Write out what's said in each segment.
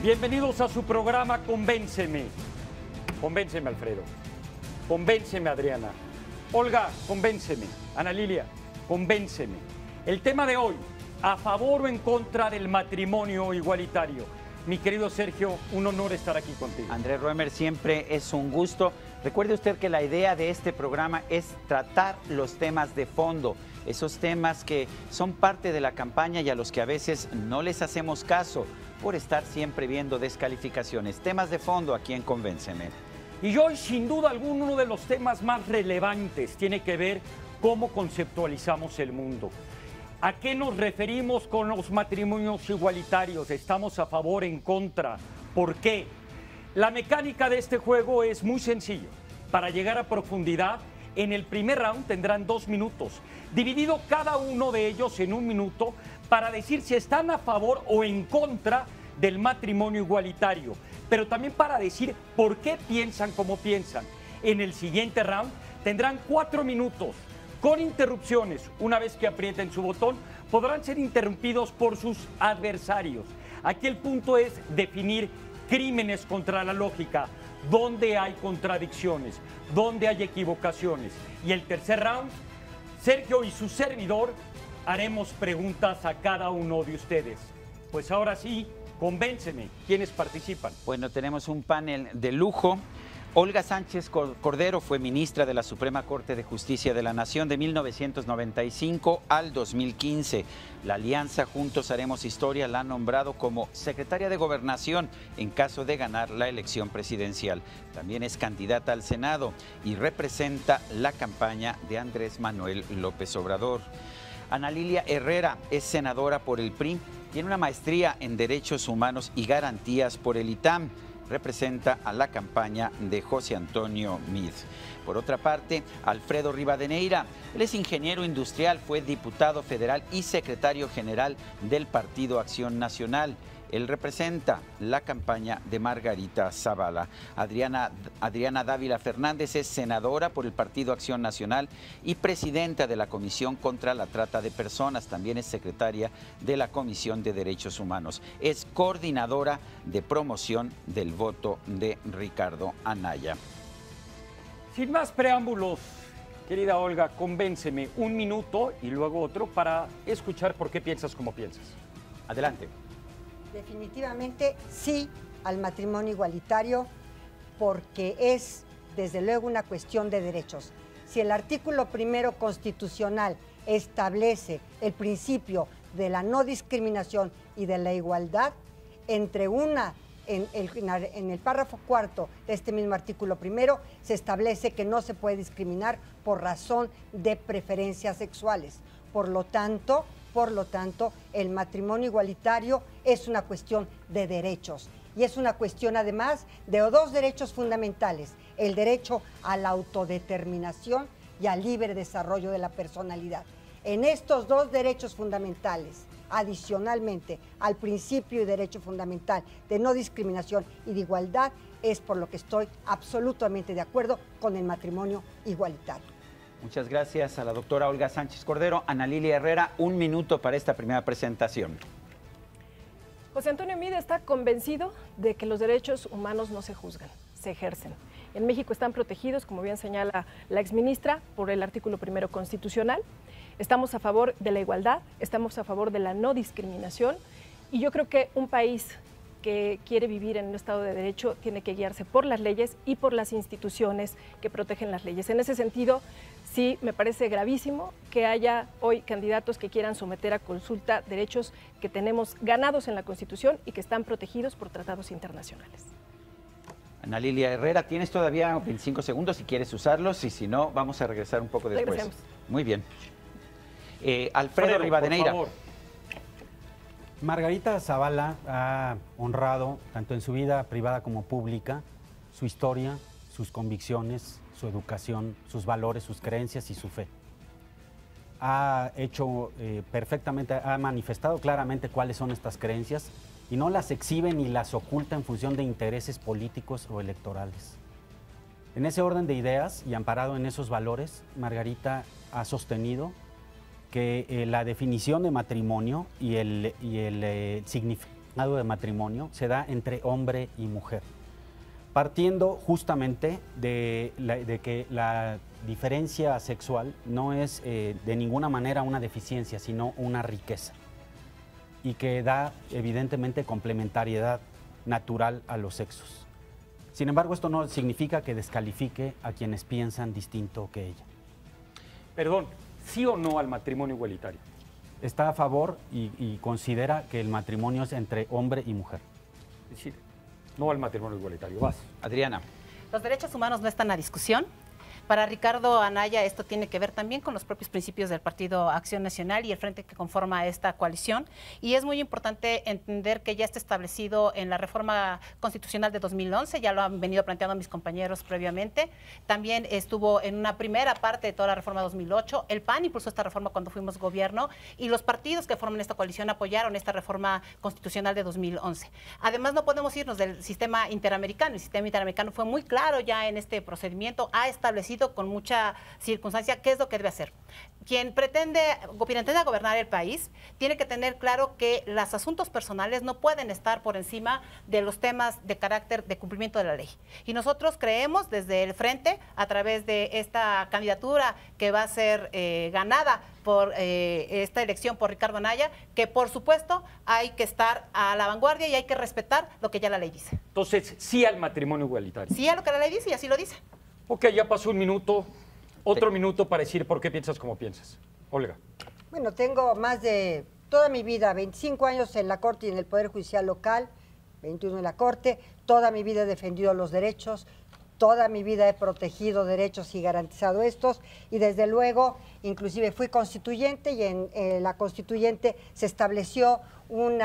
Bienvenidos a su programa Convénceme. Convénceme, Alfredo. Convénceme, Adriana. Olga, convénceme. Ana Lilia, convénceme. El tema de hoy, a favor o en contra del matrimonio igualitario. Mi querido Sergio, un honor estar aquí contigo. Andrés Roemer, siempre es un gusto. Recuerde usted que la idea de este programa es tratar los temas de fondo, esos temas que son parte de la campaña y a los que a veces no les hacemos caso por estar siempre viendo descalificaciones. Temas de fondo aquí en Convénceme. Y hoy, sin duda alguna, uno de los temas más relevantes tiene que ver cómo conceptualizamos el mundo. ¿A qué nos referimos con los matrimonios igualitarios? ¿Estamos a favor, en contra? ¿Por qué? La mecánica de este juego es muy sencillo. Para llegar a profundidad, en el primer round tendrán 2 minutos, dividido cada uno de ellos en 1 minuto para decir si están a favor o en contra del matrimonio igualitario, pero también para decir por qué piensan como piensan. En el siguiente round tendrán 4 minutos con interrupciones. Una vez que aprieten su botón, podrán ser interrumpidos por sus adversarios. Aquí el punto es definir crímenes contra la lógica, donde hay contradicciones, donde hay equivocaciones. Y el tercer round, Sergio y su servidor haremos preguntas a cada uno de ustedes. Pues ahora sí, convénceme, ¿quiénes participan? Bueno, tenemos un panel de lujo. Olga Sánchez Cordero fue ministra de la Suprema Corte de Justicia de la Nación de 1995 al 2015. La alianza Juntos Haremos Historia la ha nombrado como secretaria de Gobernación en caso de ganar la elección presidencial. También es candidata al Senado y representa la campaña de Andrés Manuel López Obrador. Ana Lilia Herrera es senadora por el PRI, tiene una maestría en Derechos Humanos y Garantías por el ITAM. Representa a la campaña de José Antonio Meade. Por otra parte, Alfredo Rivadeneira, él es ingeniero industrial, fue diputado federal y secretario general del Partido Acción Nacional. Él representa la campaña de Margarita Zavala. Adriana Dávila Fernández es senadora por el Partido Acción Nacional y presidenta de la Comisión contra la Trata de Personas. También es secretaria de la Comisión de Derechos Humanos. Es coordinadora de promoción del voto de Ricardo Anaya. Sin más preámbulos, querida Olga, convénceme, 1 minuto y luego otro para escuchar por qué piensas como piensas. Adelante. Definitivamente sí al matrimonio igualitario, porque es desde luego una cuestión de derechos. Si el artículo 1 constitucional establece el principio de la no discriminación y de la igualdad, en el párrafo 4 de este mismo artículo 1 se establece que no se puede discriminar por razón de preferencias sexuales. Por lo tanto, el matrimonio igualitario es una cuestión de derechos y es una cuestión además de 2 derechos fundamentales: el derecho a la autodeterminación y al libre desarrollo de la personalidad. En estos 2 derechos fundamentales, adicionalmente al principio y derecho fundamental de no discriminación y de igualdad, es por lo que estoy absolutamente de acuerdo con el matrimonio igualitario. Muchas gracias a la doctora Olga Sánchez Cordero. Ana Lilia Herrera, 1 minuto para esta primera presentación. José Antonio Meade está convencido de que los derechos humanos no se juzgan, se ejercen. En México están protegidos, como bien señala la exministra, por el artículo 1 constitucional. Estamos a favor de la igualdad, estamos a favor de la no discriminación, y yo creo que un país que quiere vivir en un Estado de Derecho tiene que guiarse por las leyes y por las instituciones que protegen las leyes. En ese sentido, sí me parece gravísimo que haya hoy candidatos que quieran someter a consulta derechos que tenemos ganados en la Constitución y que están protegidos por tratados internacionales. Ana Lilia Herrera, tienes todavía 25 segundos si quieres usarlos, y si no, vamos a regresar un poco después. Regresemos. Muy bien. Alfredo Rivadeneira. Por favor. Margarita Zavala ha honrado, tanto en su vida privada como pública, su historia, sus convicciones, su educación, sus valores, sus creencias y su fe. Ha hecho perfectamente, ha manifestado claramente cuáles son estas creencias y no las exhibe ni las oculta en función de intereses políticos o electorales. En ese orden de ideas y amparado en esos valores, Margarita ha sostenido que la definición de matrimonio y el de matrimonio se da entre hombre y mujer, partiendo justamente de que la diferencia sexual no es de ninguna manera una deficiencia, sino una riqueza, y que da evidentemente complementariedad natural a los sexos. Sin embargo, esto no significa que descalifique a quienes piensan distinto que ella. Perdón, ¿sí o no al matrimonio igualitario? Está a favor y considera que el matrimonio es entre hombre y mujer. Es decir, no al matrimonio igualitario. Vas. Adriana. Los derechos humanos no están a discusión. Para Ricardo Anaya esto tiene que ver también con los propios principios del Partido Acción Nacional y el frente que conforma esta coalición. Y es muy importante entender que ya está establecido en la reforma constitucional de 2011, ya lo han venido planteando mis compañeros previamente. También estuvo en una primera parte de toda la reforma 2008. El PAN impulsó esta reforma cuando fuimos gobierno y los partidos que forman esta coalición apoyaron esta reforma constitucional de 2011. Además, no podemos irnos del sistema interamericano. El sistema interamericano fue muy claro ya en este procedimiento, ha establecido con mucha circunstancia qué es lo que debe hacer. Quien pretende gobernar el país tiene que tener claro que los asuntos personales no pueden estar por encima de los temas de carácter de cumplimiento de la ley. Y nosotros creemos desde el frente, a través de esta candidatura que va a ser ganada por esta elección por Ricardo Anaya, que por supuesto hay que estar a la vanguardia y hay que respetar lo que ya la ley dice. Entonces, sí al matrimonio igualitario. Sí a lo que la ley dice y así lo dice. Ok, ya pasó un minuto, otro minuto para decir por qué piensas como piensas. Olga. Bueno, tengo más de toda mi vida, 25 años en la Corte y en el Poder Judicial local, 21 en la Corte, toda mi vida he defendido los derechos, toda mi vida he protegido derechos y garantizado estos, y desde luego, inclusive fui constituyente y en la constituyente se estableció un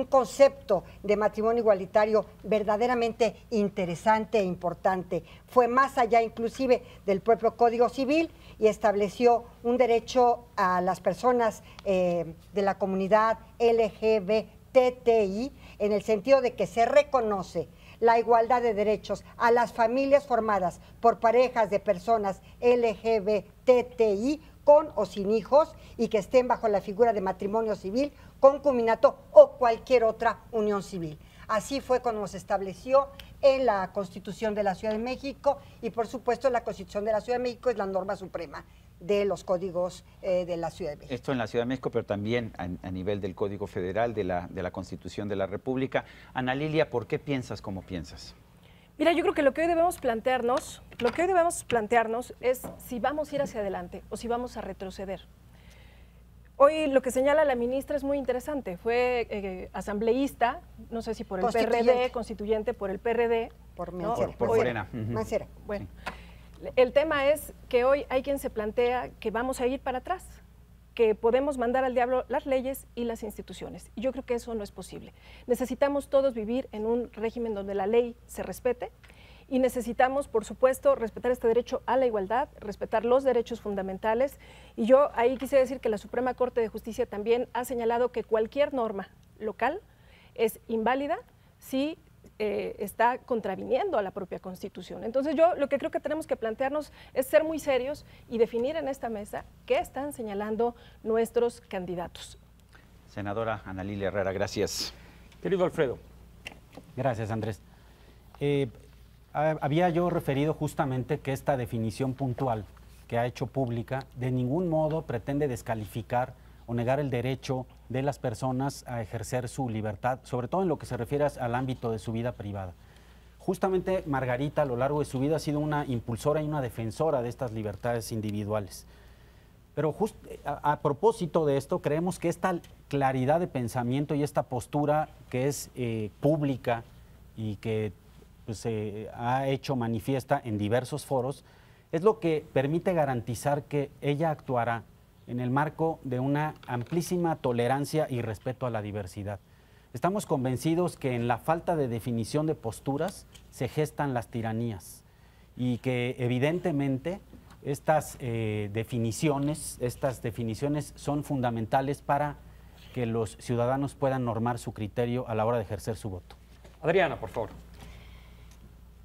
concepto de matrimonio igualitario verdaderamente interesante e importante. Fue más allá inclusive del propio Código Civil y estableció un derecho a las personas de la comunidad LGBTI en el sentido de que se reconoce la igualdad de derechos a las familias formadas por parejas de personas LGBTI con o sin hijos y que estén bajo la figura de matrimonio civil, concubinato o cualquier otra unión civil. Así fue como se estableció en la Constitución de la Ciudad de México y por supuesto la Constitución de la Ciudad de México es la norma suprema de los códigos de la Ciudad de México. Esto en la Ciudad de México, pero también a nivel del Código Federal, de la Constitución de la República. Ana Lilia, ¿por qué piensas como piensas? Mira, yo creo que lo que hoy debemos plantearnos es si vamos a ir hacia adelante o si vamos a retroceder. Hoy lo que señala la ministra es muy interesante. Fue asambleísta, no sé si por el PRD, constituyente por el PRD. Por ¿no? Mancera. Por Morena. Mancera. Bueno, el tema es que hoy hay quien se plantea que vamos a ir para atrás, que podemos mandar al diablo las leyes y las instituciones. Y yo creo que eso no es posible. Necesitamos todos vivir en un régimen donde la ley se respete y necesitamos, por supuesto, respetar este derecho a la igualdad, respetar los derechos fundamentales. Y yo ahí quise decir que la Suprema Corte de Justicia también ha señalado que cualquier norma local es inválida si está contraviniendo a la propia Constitución. Entonces yo lo que creo que tenemos que plantearnos es ser muy serios y definir en esta mesa qué están señalando nuestros candidatos. Senadora Ana Lilia Herrera, gracias. Querido Alfredo. Gracias, Andrés. Había yo referido justamente que esta definición puntual que ha hecho pública de ningún modo pretende descalificar o negar el derecho de las personas a ejercer su libertad, sobre todo en lo que se refiere al ámbito de su vida privada. Justamente Margarita a lo largo de su vida ha sido una impulsora y una defensora de estas libertades individuales. Pero a propósito de esto, creemos que esta claridad de pensamiento y esta postura que es pública y que pues, se ha hecho manifiesta en diversos foros, es lo que permite garantizar que ella actuará en el marco de una amplísima tolerancia y respeto a la diversidad. Estamos convencidos que en la falta de definición de posturas se gestan las tiranías y que evidentemente estas definiciones son fundamentales para que los ciudadanos puedan normar su criterio a la hora de ejercer su voto. Adriana, por favor.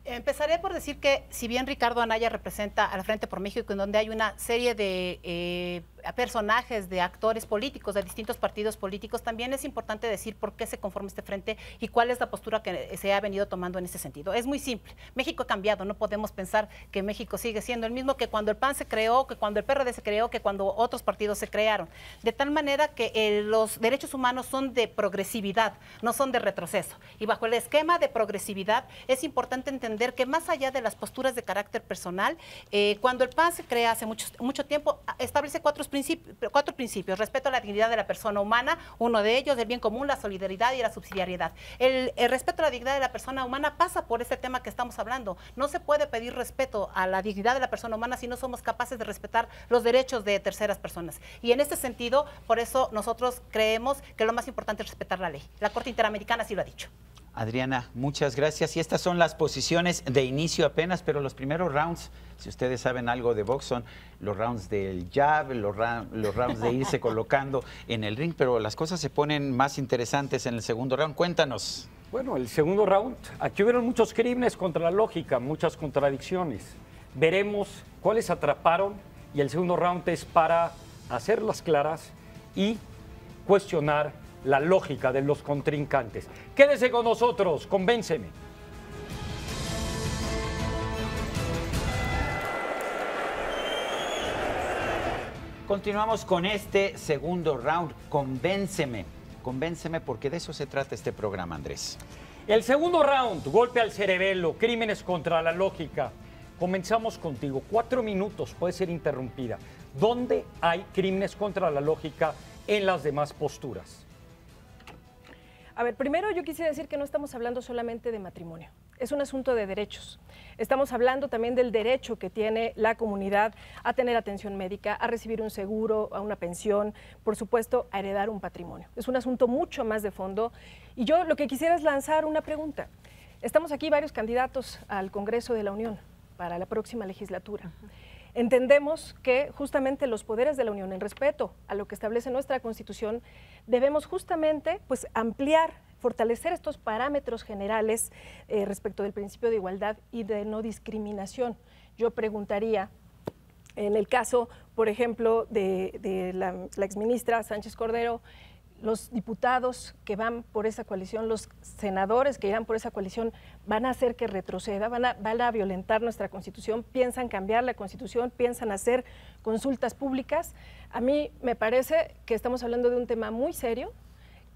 Empezaré por decir que si bien Ricardo Anaya representa al Frente por México, en donde hay una serie de personajes, de actores políticos, de distintos partidos políticos, también es importante decir por qué se conforma este frente y cuál es la postura que se ha venido tomando en ese sentido. Es muy simple. México ha cambiado, no podemos pensar que México sigue siendo el mismo que cuando el PAN se creó, que cuando el PRD se creó, que cuando otros partidos se crearon. De tal manera que los derechos humanos son de progresividad, no son de retroceso. Y bajo el esquema de progresividad es importante entender que más allá de las posturas de carácter personal, cuando el PAN se crea hace mucho tiempo, establece cuatro principios: respeto a la dignidad de la persona humana, uno de ellos, el bien común, la solidaridad y la subsidiariedad. El respeto a la dignidad de la persona humana pasa por ese tema que estamos hablando. No se puede pedir respeto a la dignidad de la persona humana si no somos capaces de respetar los derechos de terceras personas. Y en este sentido, por eso nosotros creemos que lo más importante es respetar la ley. La Corte Interamericana sí lo ha dicho. Adriana, muchas gracias. Y estas son las posiciones de inicio apenas, pero los primeros rounds, si ustedes saben algo de box, son los rounds del jab, los rounds de irse colocando en el ring, pero las cosas se ponen más interesantes en el segundo round. Cuéntanos. Bueno, el segundo round, aquí hubieron muchos crímenes contra la lógica, muchas contradicciones. Veremos cuáles atraparon y el segundo round es para hacerlas claras y cuestionar la lógica de los contrincantes. Quédese con nosotros, convénceme. Continuamos con este segundo round, convénceme. Convénceme, porque de eso se trata este programa, Andrés. El segundo round, golpe al cerebelo, crímenes contra la lógica. Comenzamos contigo. 4 minutos, puede ser interrumpida. ¿Dónde hay crímenes contra la lógica en las demás posturas? A ver, primero yo quisiera decir que no estamos hablando solamente de matrimonio, es un asunto de derechos. Estamos hablando también del derecho que tiene la comunidad a tener atención médica, a recibir un seguro, a una pensión, por supuesto, a heredar un patrimonio. Es un asunto mucho más de fondo y yo lo que quisiera es lanzar una pregunta. Estamos aquí varios candidatos al Congreso de la Unión para la próxima legislatura. Entendemos que justamente los poderes de la Unión, en respeto a lo que establece nuestra Constitución, debemos justamente pues, ampliar, fortalecer estos parámetros generales respecto del principio de igualdad y de no discriminación. Yo preguntaría, en el caso, por ejemplo, de la exministra Sánchez Cordero, los diputados que van por esa coalición, los senadores que irán por esa coalición, van a hacer que retroceda, van a violentar nuestra Constitución, piensan cambiar la Constitución, piensan hacer consultas públicas. A mí me parece que estamos hablando de un tema muy serio,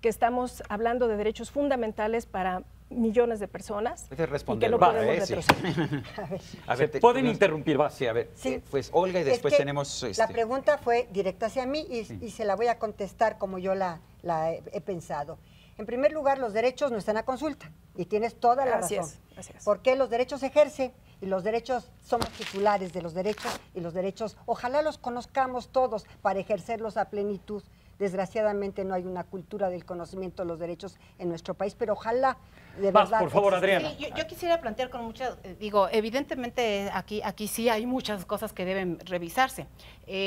que estamos hablando de derechos fundamentales para millones de personas y que no podemos retroceder. A ver, pueden interrumpir, va. Sí, a ver, Sí. Pues Olga y después Es que tenemos... La pregunta fue directa hacia mí y se la voy a contestar como yo la he pensado. En primer lugar, los derechos no están a consulta y tienes toda la razón. Así es. Porque los derechos se ejercen y los derechos, somos titulares de los derechos y los derechos, ojalá los conozcamos todos para ejercerlos a plenitud. Desgraciadamente no hay una cultura del conocimiento de los derechos en nuestro país, pero ojalá de verdad. Por favor, exista. Adriana. Sí, yo quisiera plantear con muchas, evidentemente aquí sí hay muchas cosas que deben revisarse.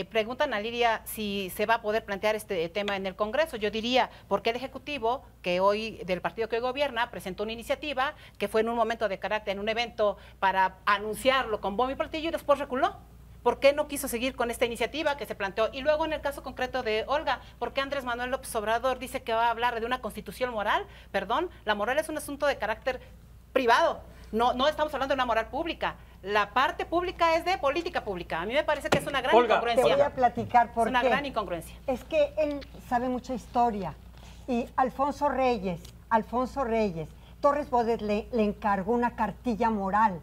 Preguntan a Lidia si se va a poder plantear este tema en el Congreso. Yo diría, porque el Ejecutivo, que hoy, del partido que hoy gobierna, presentó una iniciativa que fue en un momento de carácter, en un evento para anunciarlo con bombo y platillo y después reculó. ¿Por qué no quiso seguir con esta iniciativa que se planteó? Y luego en el caso concreto de Olga, ¿por qué Andrés Manuel López Obrador dice que va a hablar de una constitución moral? Perdón, la moral es un asunto de carácter privado, no estamos hablando de una moral pública. La parte pública es de política pública. A mí me parece que es una gran incongruencia. Te voy a platicar por qué. Es una gran incongruencia. Es que él sabe mucha historia y Alfonso Reyes, Torres Bodet le encargó una cartilla moral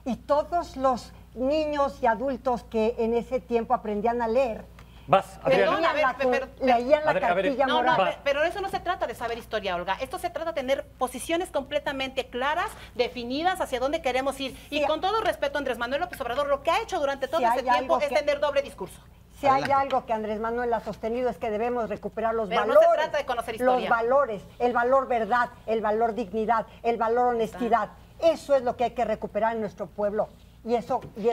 y todos los niños y adultos que en ese tiempo aprendían a leer. Vas, Adriana. Leían la cartilla moral. Pero eso no se trata de saber historia, Olga. Esto se trata de tener posiciones completamente claras, definidas hacia dónde queremos ir. Y con todo respeto, Andrés Manuel López Obrador, lo que ha hecho durante todo ese tiempo es tener doble discurso. Si hay algo que Andrés Manuel ha sostenido es que debemos recuperar los valores. No se trata de conocer historia. Los valores, el valor verdad, el valor dignidad, el valor honestidad. Eso es lo que hay que recuperar en nuestro pueblo. y es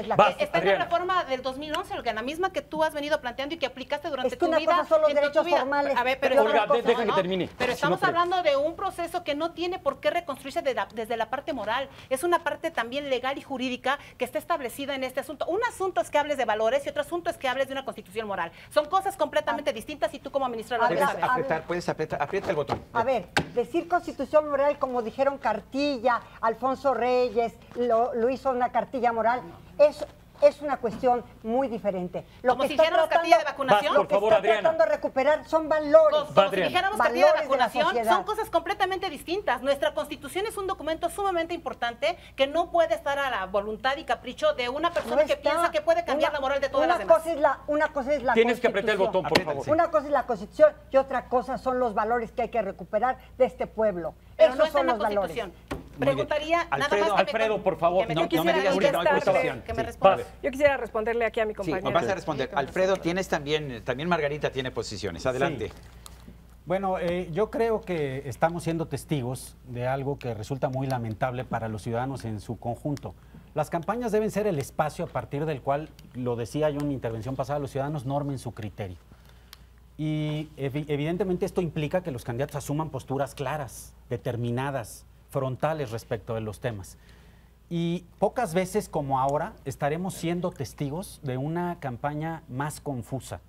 la está en la reforma del 2011, Olga, la misma que tú has venido planteando y que aplicaste durante tu vida. Es que una cosa son los derechos formales. A ver, pero Olga, deja que termine. Pero estamos hablando de un proceso que no tiene por qué reconstruirse desde la parte moral. Es una parte también legal y jurídica que está establecida en este asunto. Un asunto es que hables de valores y otro asunto es que hables de una constitución moral. Son cosas completamente distintas y tú como ministra lo debes saber. Puedes apretar, aprieta el botón. A ver, decir constitución moral como dijeron Cartilla, Alfonso Reyes, lo hizo una cartilla moral, es una cuestión muy diferente. Como si dijéramos cartilla de vacunación. Por favor, Adriana. Tratando de recuperar son valores. Como si dijéramos cartilla de Valores de la vacunación, sociedad. son cosas completamente distintas. Nuestra Constitución es un documento sumamente importante que no puede estar a la voluntad y capricho de una persona que piensa que puede cambiar la moral de todas las demás. Una cosa es la Tienes que apretar el botón, por Constitución. favor. Una cosa es la Constitución y otra cosa son los valores que hay que recuperar de este pueblo. Pero Esos no está son en la los valores. Constitución. Preguntaría nada más que Alfredo, por favor. que No me me digas quisiera que no hay contestarle, cuestión. que me Sí, responda. vas. Yo quisiera responderle aquí a mi Sí, compañero. vas a responder. Alfredo, tienes también Margarita tiene posiciones. Adelante. Sí. Bueno, yo creo que estamos siendo testigos de algo que resulta muy lamentable para los ciudadanos en su conjunto. Las campañas deben ser el espacio a partir del cual, lo decía yo en mi intervención pasada, los ciudadanos normen su criterio. Y evidentemente esto implica que los candidatos asuman posturas claras, determinadas, frontales respecto de los temas. Y pocas veces como ahora estaremos siendo testigos de una campaña más confusa,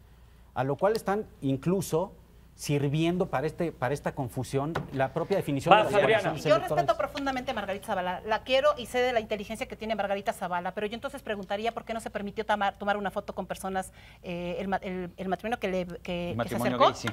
a lo cual están incluso sirviendo para esta confusión la propia definición de las coaliciones Yo electorales. respeto profundamente a Margarita Zavala, la quiero y sé de la inteligencia que tiene Margarita Zavala, pero yo entonces preguntaría por qué no se permitió tomar una foto con personas, el matrimonio que se acercó. Gay, sí.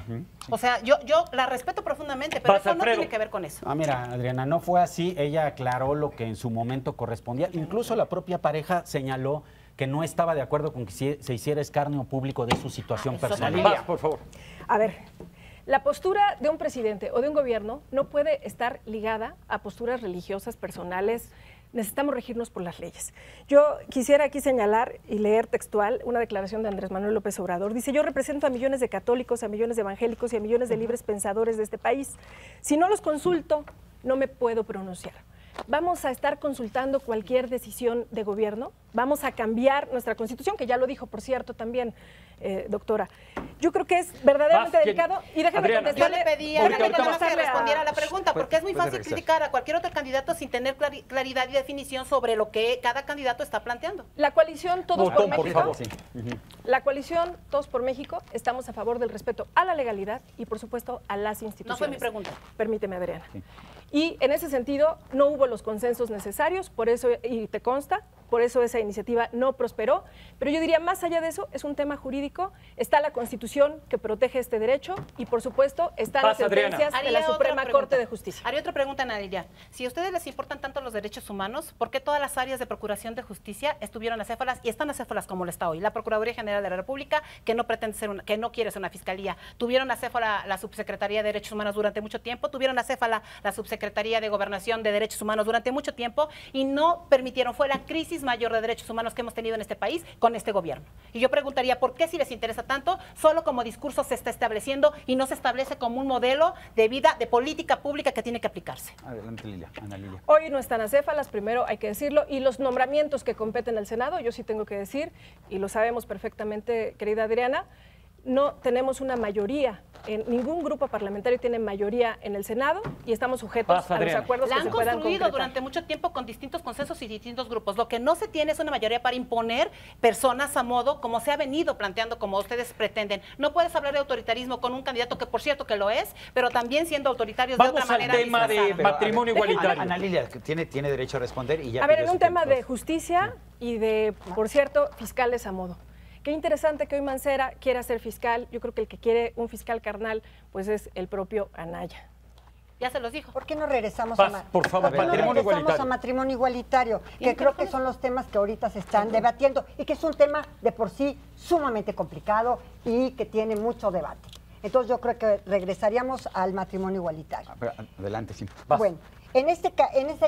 O sea, yo la respeto profundamente, pero eso no tiene que ver con eso. Mira, Adriana, no fue así. Ella aclaró lo que en su momento correspondía. Incluso la propia pareja señaló que no estaba de acuerdo con que se hiciera escarnio público de su situación Eso personal. Vas, por favor. A ver, la postura de un presidente o de un gobierno no puede estar ligada a posturas religiosas, personales. Necesitamos regirnos por las leyes. Yo quisiera aquí señalar y leer textual una declaración de Andrés Manuel López Obrador. Dice: yo represento a millones de católicos, a millones de evangélicos y a millones de libres pensadores de este país. Si no los consulto, no me puedo pronunciar. ¿Vamos a estar consultando cualquier decisión de gobierno? ¿Vamos a cambiar nuestra Constitución? Que ya lo dijo, por cierto, también, doctora. Yo creo que es verdaderamente delicado. Y déjame contestarle. Yo le pedí a que respondiera a la pregunta, porque es muy fácil criticar a cualquier otro candidato sin tener claridad y definición sobre lo que cada candidato está planteando. La coalición Todos por México, favor. La coalición Todos por México, estamos a favor del respeto a la legalidad y, por supuesto, a las instituciones. No fue mi pregunta. Permíteme, Adriana. Y en ese sentido no hubo los consensos necesarios, por eso, y te consta, por eso esa iniciativa no prosperó. Pero yo diría, más allá de eso, es un tema jurídico. Está la Constitución que protege este derecho y, por supuesto, están las sentencias de la Suprema Corte de Justicia. Haría otra pregunta, Nadia. Si a ustedes les importan tanto los derechos humanos, ¿por qué todas las áreas de Procuración de Justicia estuvieron acéfalas y están acéfalas como lo está hoy? La Procuraduría General de la República, que no pretende ser que no quiere ser una fiscalía, tuvieron acéfala la Subsecretaría de Derechos Humanos durante mucho tiempo, tuvieron acéfala la Subsecretaría de Gobernación de Derechos Humanos durante mucho tiempo y no permitieron, fue la crisis mayor de derechos humanos que hemos tenido en este país con este gobierno. Y yo preguntaría, ¿por qué si les interesa tanto, solo como discurso se está estableciendo y no se establece como un modelo de vida, de política pública que tiene que aplicarse? Adelante, Lilia. Ana Lilia. Hoy no están acéfalas, primero hay que decirlo, y los nombramientos que competen al Senado, yo sí tengo que decir, y lo sabemos perfectamente, querida Adriana, no tenemos una mayoría, ningún grupo parlamentario tiene mayoría en el Senado y estamos sujetos a los acuerdos la que han se puedan construido concretar. durante mucho tiempo con distintos consensos y distintos grupos. Lo que no se tiene es una mayoría para imponer personas a modo, como se ha venido planteando, como ustedes pretenden. No puedes hablar de autoritarismo con un candidato que, por cierto, que lo es, pero también siendo autoritarios de otra manera. Vamos al tema de matrimonio igualitario. Ana Lilia tiene derecho a responder y ya. A ver, en un tema de justicia y de, por cierto, fiscales a modo. Qué interesante que hoy Mancera quiera ser fiscal. Yo creo que el que quiere un fiscal carnal, pues es el propio Anaya. Ya se los dijo. ¿Por qué no regresamos por favor, a matrimonio igualitario? Que creo que son los temas que ahorita se están debatiendo y que es un tema de por sí sumamente complicado y que tiene mucho debate. Entonces yo creo que regresaríamos al matrimonio igualitario. Adelante, sí. Bueno, En este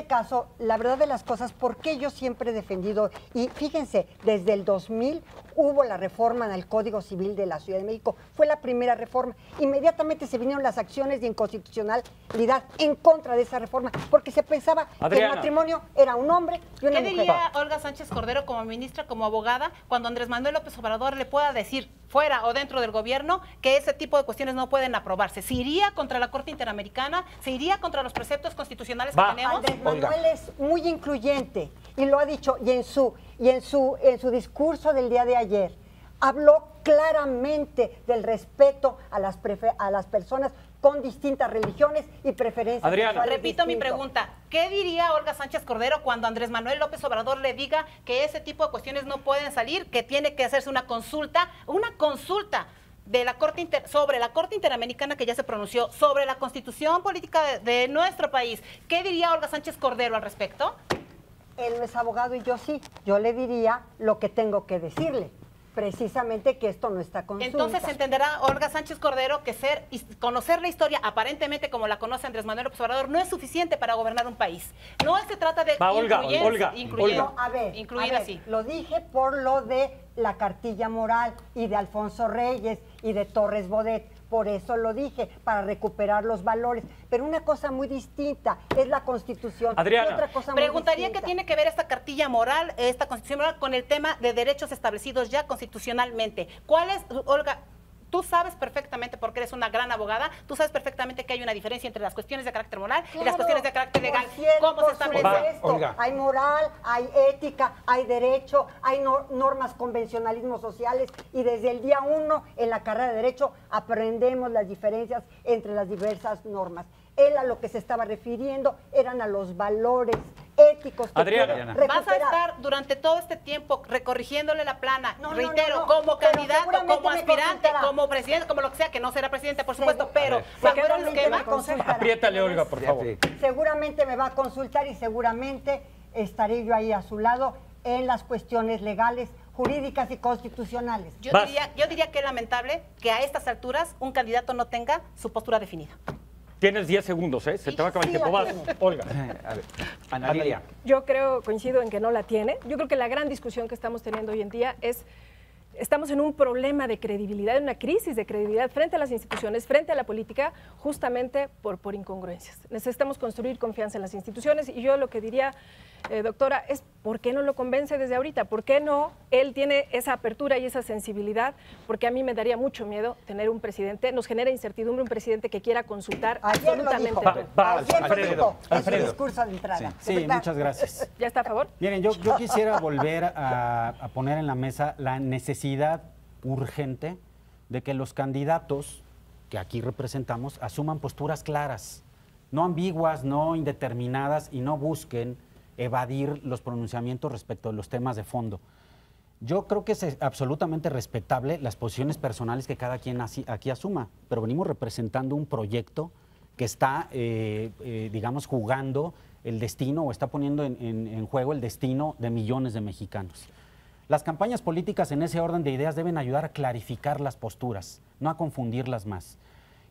caso, la verdad de las cosas, porque yo siempre he defendido, y fíjense, desde el 2000 hubo la reforma en el Código Civil de la Ciudad de México, fue la primera reforma, inmediatamente se vinieron las acciones de inconstitucionalidad en contra de esa reforma, porque se pensaba que el matrimonio era un hombre y una mujer. ¿Qué diría Olga Sánchez Cordero como ministra, como abogada, cuando Andrés Manuel López Obrador le pueda decir, fuera o dentro del gobierno, que ese tipo de cuestiones no pueden aprobarse? ¿Se iría contra la Corte Interamericana? ¿Se iría contra los preceptos constitucionales que tenemos? Andrés Manuel es muy incluyente y lo ha dicho, y en su discurso del día de ayer habló claramente del respeto a las personas con distintas religiones y preferencias. Adriana, repito mi pregunta. ¿Qué diría Olga Sánchez Cordero cuando Andrés Manuel López Obrador le diga que ese tipo de cuestiones no pueden salir, que tiene que hacerse una consulta de la Corte sobre la Corte Interamericana que ya se pronunció, sobre la Constitución política de nuestro país? ¿Qué diría Olga Sánchez Cordero al respecto? Él no es abogado y yo sí. Yo le diría lo que tengo que decirle. Precisamente que esto no está consulta. Entonces entenderá Olga Sánchez Cordero que conocer la historia aparentemente como la conoce Andrés Manuel López Obrador no es suficiente para gobernar un país. No se trata de incluir así. Lo dije por lo de la cartilla moral y de Alfonso Reyes y de Torres Bodet. Por eso lo dije, para recuperar los valores. Pero una cosa muy distinta es la Constitución. Adriana, otra cosa muy preguntaría distinta. qué tiene que ver esta cartilla moral, esta Constitución moral, con el tema de derechos establecidos ya constitucionalmente. ¿Cuál es, Olga? Tú sabes perfectamente, porque eres una gran abogada, tú sabes perfectamente que hay una diferencia entre las cuestiones de carácter moral y las cuestiones de carácter legal. ¿Cómo se establece esto? Hay moral, hay ética, hay derecho, hay normas, convencionalismos sociales, y desde el día 1 en la carrera de Derecho aprendemos las diferencias entre las diversas normas. Él a lo que se estaba refiriendo eran a los valores éticos que Adriana, vas a estar durante todo este tiempo recorrigiéndole la plana, reitero, como candidato, como aspirante, como presidente, como lo que sea, que no será presidente, por supuesto, pero bajo el esquema. Apriétale, Olga, por favor. Seguramente me va a consultar y seguramente estaré yo ahí a su lado en las cuestiones legales, jurídicas y constitucionales. Yo diría que es lamentable que a estas alturas un candidato no tenga su postura definida. Tienes 10 segundos, ¿eh? Se te va a acabar el tiempo. Vas, Olga. A ver, Ana Lilia. Yo coincido en que no la tiene. Yo creo que la gran discusión que estamos teniendo hoy en día es, estamos en un problema de credibilidad, en una crisis de credibilidad frente a las instituciones, frente a la política, justamente por incongruencias. Necesitamos construir confianza en las instituciones, y yo lo que diría, doctora, es ¿por qué no lo convence desde ahorita? ¿Por qué no él tiene esa apertura y esa sensibilidad? Porque a mí me daría mucho miedo tener un presidente, nos genera incertidumbre un presidente que quiera consultar absolutamente todo. Alfredo. Discurso de entrada. Sí, muchas gracias. ¿Ya está a favor? Miren, yo quisiera volver a poner en la mesa la necesidad urgente de que los candidatos que aquí representamos asuman posturas claras, no ambiguas, no indeterminadas, y no busquen evadir los pronunciamientos respecto de los temas de fondo. Yo creo que es absolutamente respetable las posiciones personales que cada quien aquí asuma, pero venimos representando un proyecto que está, digamos, jugando el destino, o está poniendo en juego el destino de millones de mexicanos. Las campañas políticas en ese orden de ideas deben ayudar a clarificar las posturas, no a confundirlas más.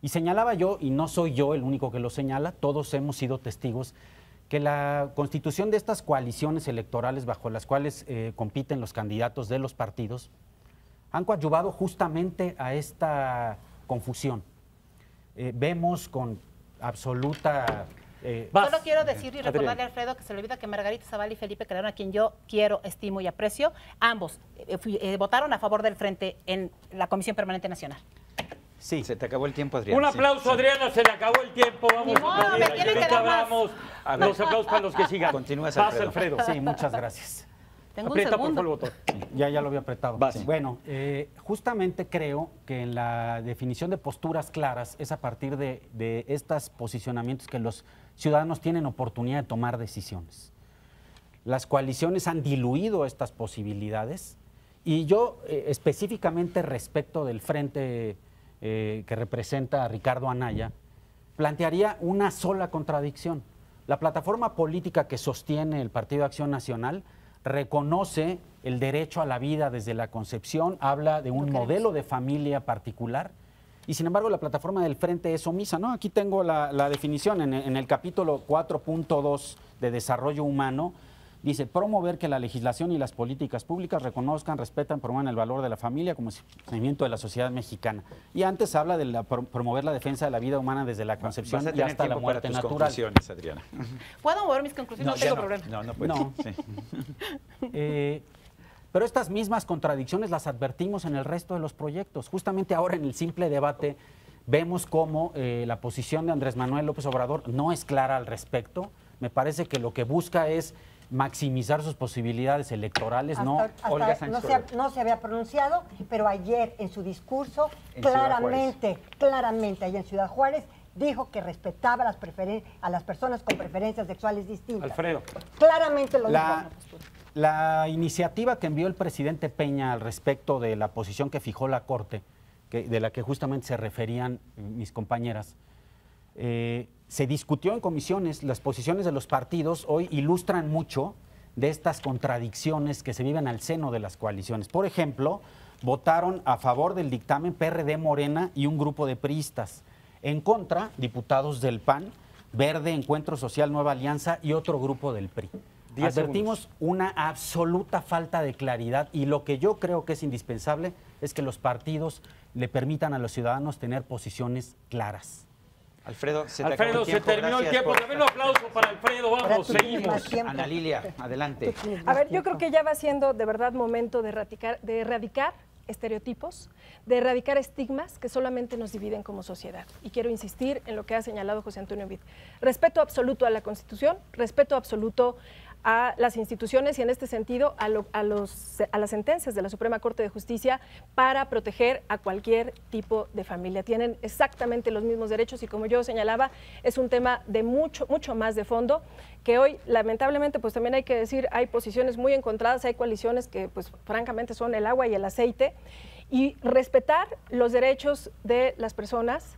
Y señalaba yo, y no soy yo el único que lo señala, todos hemos sido testigos, que la constitución de estas coaliciones electorales bajo las cuales compiten los candidatos de los partidos han coadyuvado justamente a esta confusión. Vemos con absoluta... Solo quiero decir y recordarle a Alfredo que se le olvida que Margarita Zavala y Felipe Calderón, a quien yo quiero, estimo y aprecio, ambos votaron a favor del Frente en la Comisión Permanente Nacional. Sí. Se te acabó el tiempo, Adriana. Un aplauso, Adriana, se le acabó el tiempo. Vamos a los aplausos para los que sigan. Continúas, Alfredo. Alfredo. Sí, muchas gracias. Tengo Aprieta, un segundo. por favor, el botón. Sí, ya lo había apretado. Vas. Bueno, justamente creo que en la definición de posturas claras es a partir de estos posicionamientos que los ciudadanos tienen oportunidad de tomar decisiones. Las coaliciones han diluido estas posibilidades, y yo específicamente respecto del frente que representa a Ricardo Anaya, plantearía una sola contradicción. La plataforma política que sostiene el Partido de Acción Nacional reconoce el derecho a la vida desde la concepción, habla de un modelo de familia particular, y sin embargo la plataforma del Frente es omisa, ¿no? Aquí tengo la definición en el capítulo 4.2 de Desarrollo Humano. Dice, promover que la legislación y las políticas públicas reconozcan, respetan, promuevan el valor de la familia como sostenimiento de la sociedad mexicana. Y antes habla de promover la defensa de la vida humana desde la concepción y hasta la muerte natural. Adriana. ¿Puedo mover mis conclusiones? No tengo problema. No puedo. No. Sí. Pero estas mismas contradicciones las advertimos en el resto de los proyectos. Justamente ahora en el simple debate vemos cómo la posición de Andrés Manuel López Obrador no es clara al respecto. Me parece que lo que busca es maximizar sus posibilidades electorales. Olga Sánchez no se había pronunciado, pero ayer en su discurso claramente allá en Ciudad Juárez dijo que respetaba a las personas con preferencias sexuales distintas. Alfredo. Claramente lo dijo. La iniciativa que envió el presidente Peña al respecto de la posición que fijó la Corte, de la que justamente se referían mis compañeras, se discutió en comisiones. Las posiciones de los partidos hoy ilustran mucho de estas contradicciones que se viven al seno de las coaliciones. Por ejemplo, votaron a favor del dictamen PRD, Morena y un grupo de priistas. En contra, diputados del PAN, Verde, Encuentro Social, Nueva Alianza y otro grupo del PRI. Advertimos una absoluta falta de claridad y lo que yo creo que es indispensable es que los partidos le permitan a los ciudadanos tener posiciones claras. Alfredo, se terminó el tiempo. También un aplauso para Alfredo. Vamos, seguimos. Ana Lilia, adelante. A ver, yo creo que ya va siendo de verdad momento de erradicar estereotipos, de erradicar estigmas que solamente nos dividen como sociedad. Y quiero insistir en lo que ha señalado José Antonio Meade. Respeto absoluto a la Constitución, respeto absoluto a las instituciones y en este sentido a las sentencias de la Suprema Corte de Justicia para proteger a cualquier tipo de familia. Tienen exactamente los mismos derechos y como yo señalaba, es un tema de mucho más de fondo que hoy lamentablemente pues también hay que decir, hay posiciones muy encontradas, hay coaliciones que pues francamente son el agua y el aceite y respetar los derechos de las personas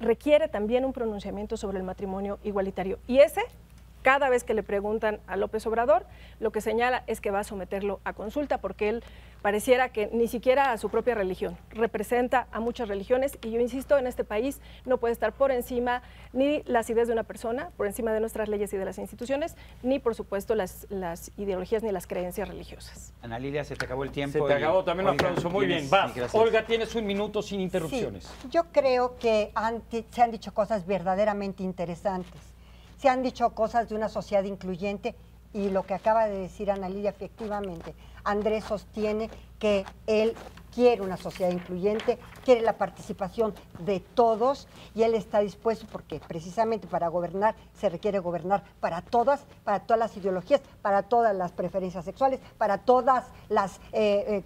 requiere también un pronunciamiento sobre el matrimonio igualitario y ese cada vez que le preguntan a López Obrador, lo que señala es que va a someterlo a consulta porque él pareciera que ni siquiera a su propia religión, representa a muchas religiones y yo insisto, en este país no puede estar por encima ni las ideas de una persona, por encima de nuestras leyes y de las instituciones, ni por supuesto las ideologías ni las creencias religiosas. Ana Lilia, se te acabó el tiempo. Se te acabó también un aplauso, muy bien. Va, Olga, tienes un minuto sin interrupciones. Sí, yo creo que se han dicho cosas verdaderamente interesantes. Se han dicho cosas de una sociedad incluyente y lo que acaba de decir Ana Lilia, efectivamente, Andrés sostiene que él quiere una sociedad incluyente, quiere la participación de todos y él está dispuesto porque precisamente para gobernar se requiere gobernar para todas las ideologías, para todas las preferencias sexuales, para todas las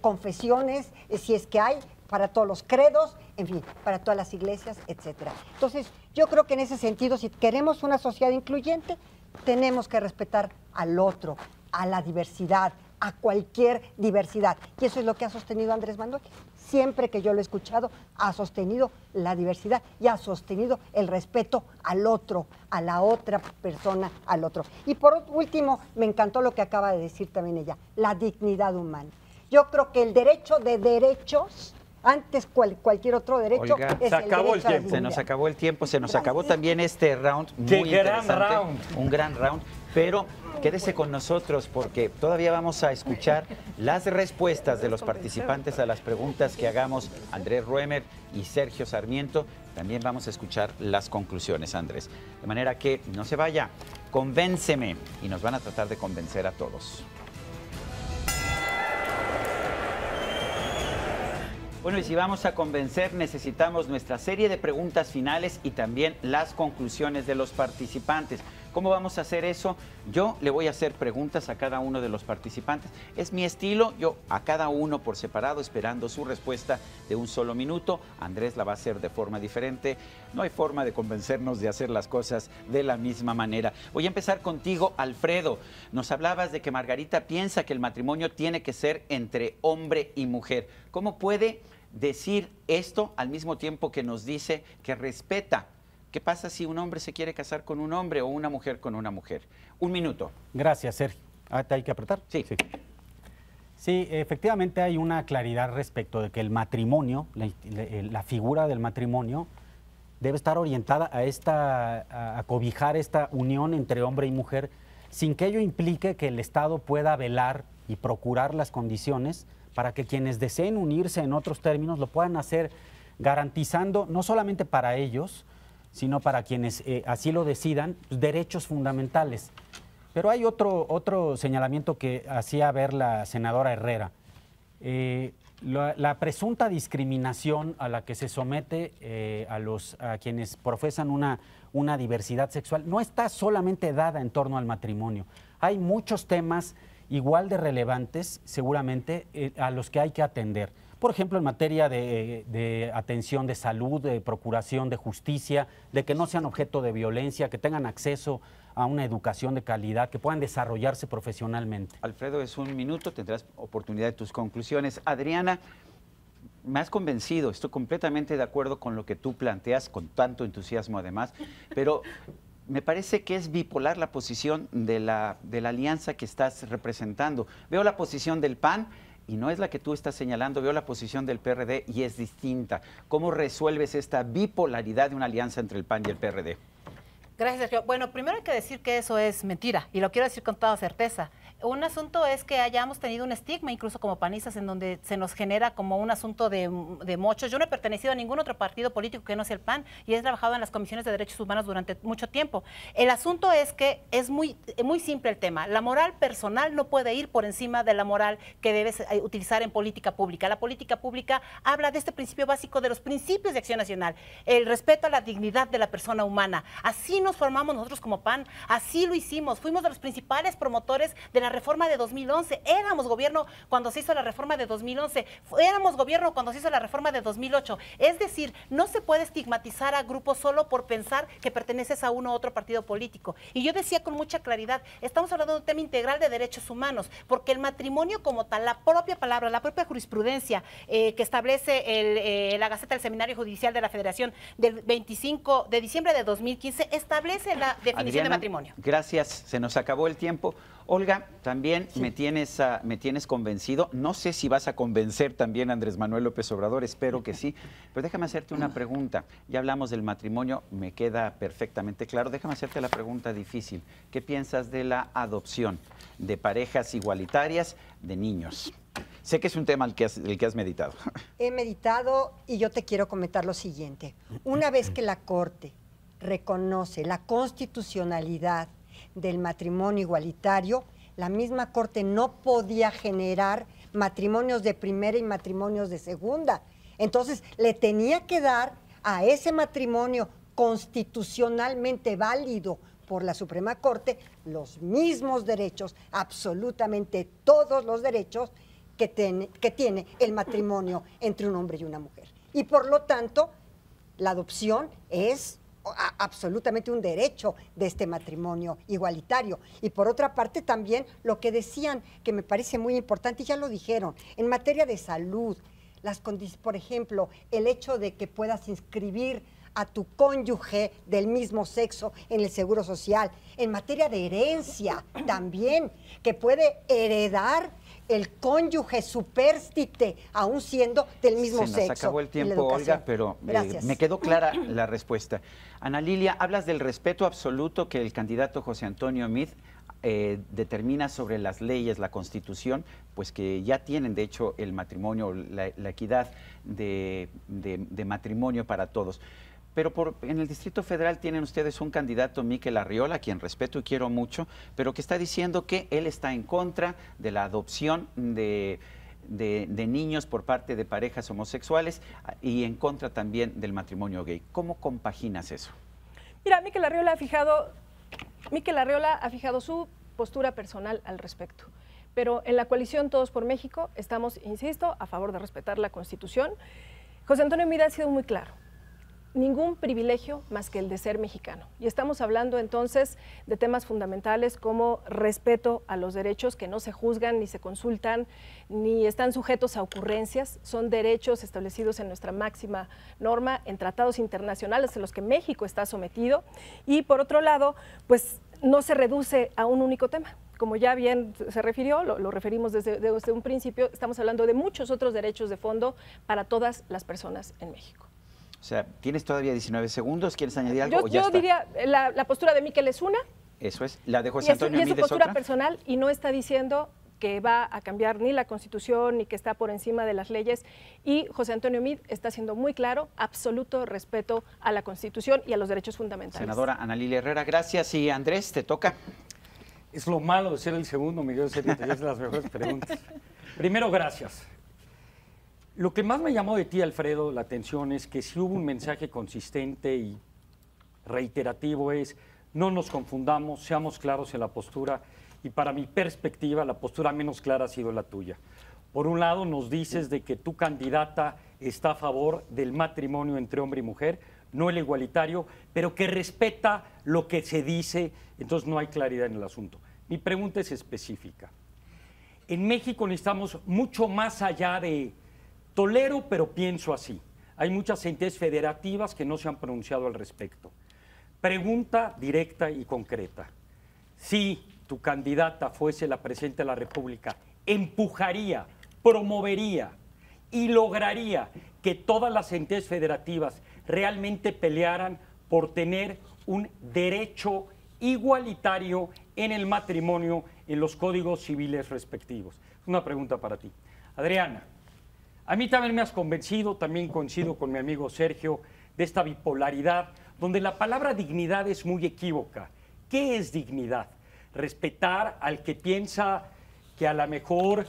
confesiones, si es que hay, para todos los credos, en fin, para todas las iglesias, etcétera. Entonces, yo creo que en ese sentido, si queremos una sociedad incluyente, tenemos que respetar al otro, a la diversidad, a cualquier diversidad. Y eso es lo que ha sostenido Andrés Manuel. Siempre que yo lo he escuchado, ha sostenido la diversidad y ha sostenido el respeto al otro, a la otra persona, al otro. Y por último, me encantó lo que acaba de decir también ella, la dignidad humana. Yo creo que el derecho de derechos antes cualquier otro derecho. Olga, es se acabó el tiempo. Se nos acabó el tiempo, se nos acabó también este round muy interesante. Un gran round, pero quédese con nosotros porque todavía vamos a escuchar las respuestas de los participantes a las preguntas que hagamos Andrés Roemer y Sergio Sarmiento. También vamos a escuchar las conclusiones, Andrés. De manera que no se vaya, convénceme y nos van a tratar de convencer a todos. Bueno, y si vamos a convencer, necesitamos nuestra serie de preguntas finales y también las conclusiones de los participantes. ¿Cómo vamos a hacer eso? Yo le voy a hacer preguntas a cada uno de los participantes. Es mi estilo, yo a cada uno por separado, esperando su respuesta de un solo minuto. Andrés la va a hacer de forma diferente. No hay forma de convencernos de hacer las cosas de la misma manera. Voy a empezar contigo, Alfredo. Nos hablabas de que Margarita piensa que el matrimonio tiene que ser entre hombre y mujer. ¿Cómo puede decir esto al mismo tiempo que nos dice que respeta? ¿Qué pasa si un hombre se quiere casar con un hombre o una mujer con una mujer? Un minuto. Gracias, Sergio. ¿Te hay que apretar? Sí. Sí, efectivamente hay una claridad respecto de que el matrimonio, la figura del matrimonio, debe estar orientada a cobijar esta unión entre hombre y mujer, sin que ello implique que el Estado pueda velar y procurar las condiciones para que quienes deseen unirse en otros términos lo puedan hacer, garantizando no solamente para ellos, sino para quienes así lo decidan, derechos fundamentales. Pero hay otro señalamiento que hacía ver la senadora Herrera. La presunta discriminación a la que se somete a quienes profesan una diversidad sexual no está solamente dada en torno al matrimonio. Hay muchos temas igual de relevantes, seguramente, a los que hay que atender. Por ejemplo, en materia de atención de salud, de procuración de justicia, de que no sean objeto de violencia, que tengan acceso a una educación de calidad, que puedan desarrollarse profesionalmente. Alfredo, es un minuto, tendrás oportunidad de tus conclusiones. Adriana, me has convencido, estoy completamente de acuerdo con lo que tú planteas, con tanto entusiasmo además, pero me parece que es bipolar la posición de la alianza que estás representando. Veo la posición del PAN y no es la que tú estás señalando, veo la posición del PRD y es distinta. ¿Cómo resuelves esta bipolaridad de una alianza entre el PAN y el PRD? Gracias, Sergio. Bueno, primero hay que decir que eso es mentira y lo quiero decir con toda certeza. Un asunto es que hayamos tenido un estigma, incluso como panistas, en donde se nos genera como un asunto de mochos. Yo no he pertenecido a ningún otro partido político que no sea el PAN y he trabajado en las comisiones de derechos humanos durante mucho tiempo. El asunto es que es muy simple el tema. La moral personal no puede ir por encima de la moral que debes utilizar en política pública. La política pública habla de este principio básico de los principios de acción nacional, el respeto a la dignidad de la persona humana. Así nos formamos nosotros como PAN, así lo hicimos. Fuimos de los principales promotores de la reforma de 2011, éramos gobierno cuando se hizo la reforma de 2011, éramos gobierno cuando se hizo la reforma de 2008, es decir, no se puede estigmatizar a grupos solo por pensar que perteneces a uno u otro partido político. Y yo decía con mucha claridad, estamos hablando de un tema integral de derechos humanos, porque el matrimonio como tal, la propia palabra, la propia jurisprudencia que establece la Gaceta del Seminario Judicial de la Federación del 25 de diciembre de 2015, establece la definición Adriana, de matrimonio. Gracias, se nos acabó el tiempo. Olga, también sí. me tienes convencido. No sé si vas a convencer también a Andrés Manuel López Obrador, espero que sí. Pero déjame hacerte una pregunta. Ya hablamos del matrimonio, me queda perfectamente claro. Déjame hacerte la pregunta difícil. ¿Qué piensas de la adopción de parejas igualitarias de niños? Sé que es un tema el que has meditado. He meditado y yo te quiero comentar lo siguiente. Una vez que la Corte reconoce la constitucionalidad del matrimonio igualitario, la misma Corte no podía generar matrimonios de primera y matrimonios de segunda. Entonces, le tenía que dar a ese matrimonio constitucionalmente válido por la Suprema Corte los mismos derechos, absolutamente todos los derechos que tiene el matrimonio entre un hombre y una mujer. Y por lo tanto, la adopción es absolutamente un derecho de este matrimonio igualitario. Y por otra parte también lo que decían, que me parece muy importante, y ya lo dijeron, en materia de salud, por ejemplo, el hecho de que puedas inscribir a tu cónyuge del mismo sexo en el Seguro Social, en materia de herencia también, que puede heredar el cónyuge supérstite, aún siendo del mismo sexo. Se nos acabó el tiempo, Olga, pero me quedó clara la respuesta. Ana Lilia, hablas del respeto absoluto que el candidato José Antonio Meade determina sobre las leyes, la Constitución, pues que ya tienen, de hecho, el matrimonio, la equidad de matrimonio para todos. Pero en el Distrito Federal tienen ustedes un candidato, Mikel Arriola, a quien respeto y quiero mucho, pero que está diciendo que él está en contra de la adopción de niños por parte de parejas homosexuales y en contra también del matrimonio gay. ¿Cómo compaginas eso? Mira, Mikel Arriola ha fijado su postura personal al respecto. Pero en la coalición Todos por México estamos, insisto, a favor de respetar la Constitución. José Antonio Meade ha sido muy claro. Ningún privilegio más que el de ser mexicano. Y estamos hablando entonces de temas fundamentales como respeto a los derechos que no se juzgan, ni se consultan, ni están sujetos a ocurrencias. Son derechos establecidos en nuestra máxima norma, en tratados internacionales a los que México está sometido. Y por otro lado, pues no se reduce a un único tema, como ya bien se refirió, lo referimos desde un principio, estamos hablando de muchos otros derechos de fondo para todas las personas en México. O sea, tienes todavía 19 segundos, ¿quieres añadir algo o ya Yo está? diría, la postura de Miquel es una, Eso es, la de y José es Antonio su Mid es postura otra. personal y no está diciendo que va a cambiar ni la Constitución ni que está por encima de las leyes. Y José Antonio Mid está siendo muy claro, absoluto respeto a la Constitución y a los derechos fundamentales. Senadora Ana Lilia Herrera, gracias. Y Andrés, te toca. Es lo malo de ser el segundo, Miguel Cerita, y es de las mejores preguntas. Primero, gracias. Lo que más me llamó de ti, Alfredo, la atención es que si hubo un mensaje consistente y reiterativo es no nos confundamos, seamos claros en la postura y para mi perspectiva la postura menos clara ha sido la tuya. Por un lado nos dices de que tu candidata está a favor del matrimonio entre hombre y mujer, no el igualitario, pero que respeta lo que se dice, entonces no hay claridad en el asunto. Mi pregunta es específica. En México necesitamos mucho más allá de tolero, pero pienso así. Hay muchas entidades federativas que no se han pronunciado al respecto. Pregunta directa y concreta. Si tu candidata fuese la presidenta de la República, ¿empujaría, promovería y lograría que todas las entidades federativas realmente pelearan por tener un derecho igualitario en el matrimonio en los códigos civiles respectivos? Una pregunta para ti. Adriana, a mí también me has convencido, también coincido con mi amigo Sergio, de esta bipolaridad, donde la palabra dignidad es muy equívoca. ¿Qué es dignidad? ¿Respetar al que piensa que a lo mejor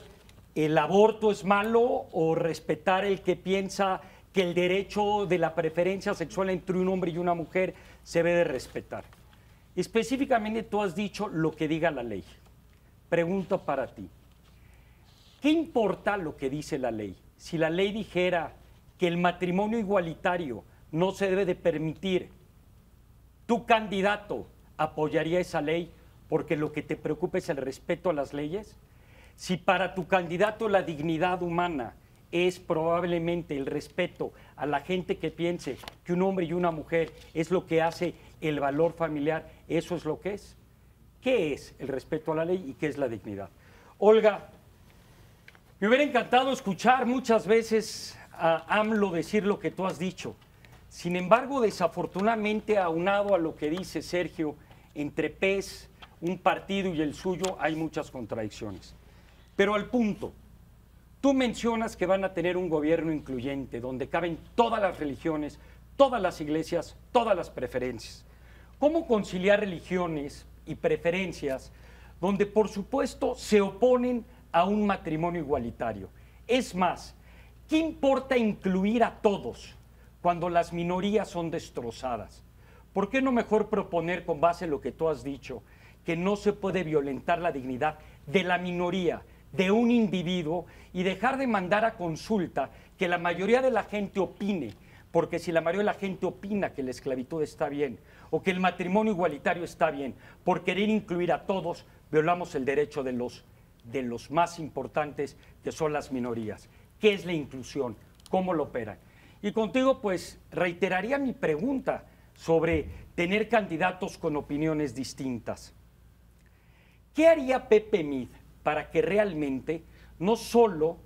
el aborto es malo o respetar el que piensa que el derecho de la preferencia sexual entre un hombre y una mujer se debe de respetar? Específicamente tú has dicho lo que diga la ley. Pregunta para ti. ¿Qué importa lo que dice la ley? Si la ley dijera que el matrimonio igualitario no se debe de permitir, ¿tu candidato apoyaría esa ley porque lo que te preocupa es el respeto a las leyes? Si para tu candidato la dignidad humana es probablemente el respeto a la gente que piense que un hombre y una mujer es lo que hace el valor familiar, ¿eso es lo que es? ¿Qué es el respeto a la ley y qué es la dignidad? Olga, me hubiera encantado escuchar muchas veces a AMLO decir lo que tú has dicho. Sin embargo, desafortunadamente, aunado a lo que dice Sergio, entre PES, un partido y el suyo, hay muchas contradicciones. Pero al punto, tú mencionas que van a tener un gobierno incluyente, donde caben todas las religiones, todas las iglesias, todas las preferencias. ¿Cómo conciliar religiones y preferencias donde, por supuesto, se oponen a un matrimonio igualitario? Es más, ¿qué importa incluir a todos cuando las minorías son destrozadas? ¿Por qué no mejor proponer, con base en lo que tú has dicho, que no se puede violentar la dignidad de la minoría, de un individuo, y dejar de mandar a consulta que la mayoría de la gente opine? Porque si la mayoría de la gente opina que la esclavitud está bien o que el matrimonio igualitario está bien, por querer incluir a todos, violamos el derecho de los más importantes, que son las minorías. ¿Qué es la inclusión? ¿Cómo lo operan? Y contigo, pues, reiteraría mi pregunta sobre tener candidatos con opiniones distintas. ¿Qué haría Pepe Mid para que realmente no solo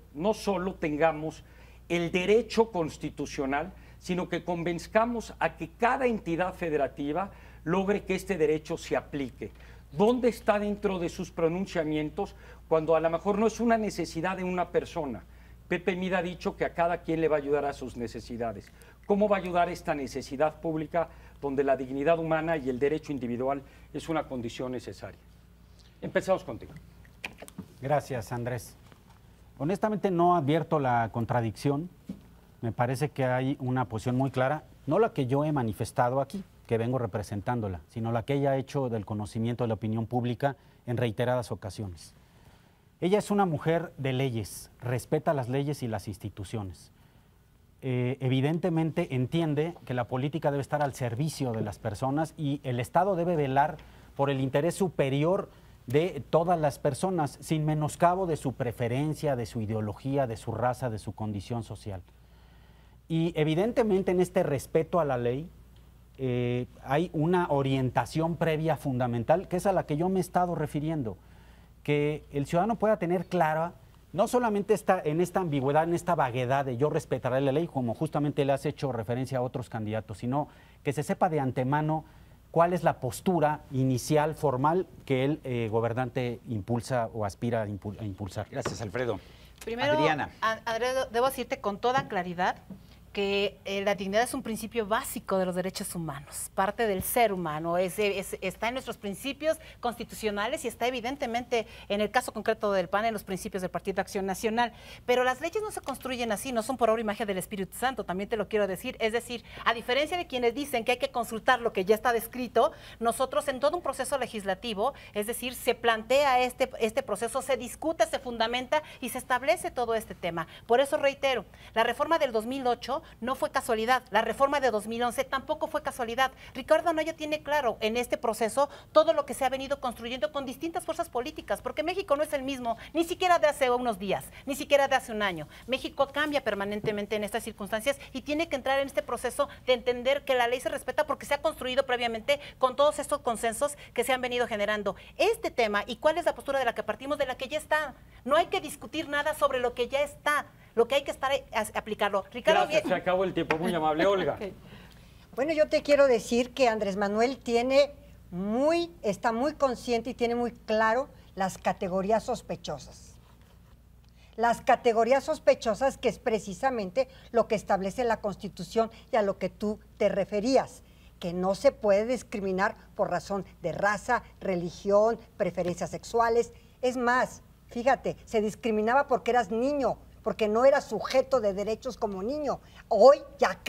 tengamos el derecho constitucional, sino que convenzcamos a que cada entidad federativa logre que este derecho se aplique? ¿Dónde está dentro de sus pronunciamientos cuando a lo mejor no es una necesidad de una persona? Pepe Mid ha dicho que a cada quien le va a ayudar a sus necesidades. ¿Cómo va a ayudar esta necesidad pública donde la dignidad humana y el derecho individual es una condición necesaria? Empezamos contigo. Gracias, Andrés. Honestamente no advierto la contradicción. Me parece que hay una posición muy clara, no la que yo he manifestado aquí, que vengo representándola, sino la que ella ha hecho del conocimiento de la opinión pública en reiteradas ocasiones. Ella es una mujer de leyes, respeta las leyes y las instituciones. Evidentemente entiende que la política debe estar al servicio de las personas y el Estado debe velar por el interés superior de todas las personas, sin menoscabo de su preferencia, de su ideología, de su raza, de su condición social. Y evidentemente en este respeto a la ley hay una orientación previa fundamental, que es a la que yo me he estado refiriendo. que el ciudadano pueda tener clara, no solamente en esta ambigüedad, en esta vaguedad de yo respetaré la ley, como justamente le has hecho referencia a otros candidatos, sino que se sepa de antemano cuál es la postura inicial, formal, que el gobernante impulsa o aspira a impulsar. Gracias, Alfredo. Primero, Adriana. Andrés, debo decirte con toda claridad que la dignidad es un principio básico de los derechos humanos, parte del ser humano, está en nuestros principios constitucionales y está evidentemente en el caso concreto del PAN en los principios del Partido de Acción Nacional. Pero las leyes no se construyen así, no son por obra y magia del Espíritu Santo, también te lo quiero decir. Es decir, a diferencia de quienes dicen que hay que consultar lo que ya está descrito, nosotros en todo un proceso legislativo, es decir, se plantea este proceso, se discute, se fundamenta y se establece todo este tema. Por eso reitero, la reforma del 2008 no fue casualidad, la reforma de 2011 tampoco fue casualidad. Ricardo Anaya tiene claro en este proceso todo lo que se ha venido construyendo con distintas fuerzas políticas, porque México no es el mismo, ni siquiera de hace unos días, ni siquiera de hace un año. México cambia permanentemente en estas circunstancias y tiene que entrar en este proceso de entender que la ley se respeta porque se ha construido previamente con todos estos consensos que se han venido generando. Este tema y cuál es la postura de la que partimos, de la que ya está. No hay que discutir nada sobre lo que ya está. Lo que hay que estar es aplicarlo. Ricardo, gracias, se acabó el tiempo. Muy amable, Olga. Okay. Bueno, yo te quiero decir que Andrés Manuel está muy consciente y tiene muy claro las categorías sospechosas. Las categorías sospechosas, que es precisamente lo que establece la Constitución y a lo que tú te referías, que no se puede discriminar por razón de raza, religión, preferencias sexuales. Es más, fíjate, se discriminaba porque eras niño, porque no era sujeto de derechos como niño. Hoy ya